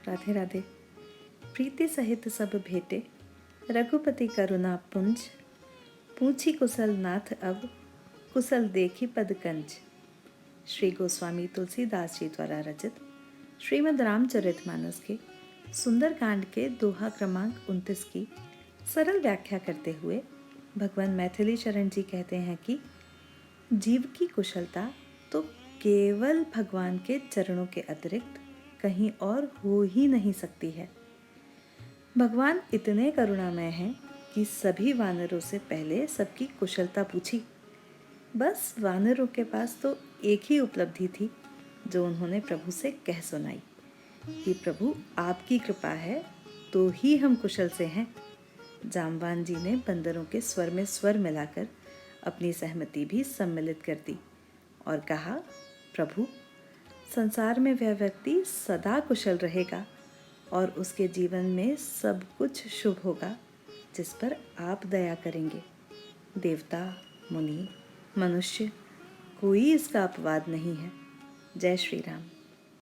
राधे राधे। प्रीति सहित सब भेटे, रघुपति करुणा पुंज, पूछी कुशल नाथ अब, कुशल देखी पदकंज। श्री गोस्वामी तुलसीदास जी द्वारा रचित श्रीमद् रामचरितमानस के सुंदरकांड के दोहा क्रमांक 29 की सरल व्याख्या करते हुए भगवान मैथिली शरण जी कहते हैं कि जीव की कुशलता तो केवल भगवान के चरणों के अतिरिक्त कहीं और हो ही नहीं सकती है। भगवान इतने करुणामय हैं कि सभी वानरों से पहले सबकी कुशलता पूछी। बस वानरों के पास तो एक ही उपलब्धि थी जो उन्होंने प्रभु से कह सुनाई कि प्रभु आपकी कृपा है तो ही हम कुशल से हैं। जामवान जी ने बंदरों के स्वर में स्वर मिलाकर अपनी सहमति भी सम्मिलित कर दी और कहा, प्रभु संसार में वह व्यक्ति सदा कुशल रहेगा और उसके जीवन में सब कुछ शुभ होगा जिस पर आप दया करेंगे। देवता, मुनि, मनुष्य, कोई इसका अपवाद नहीं है। जय श्री राम।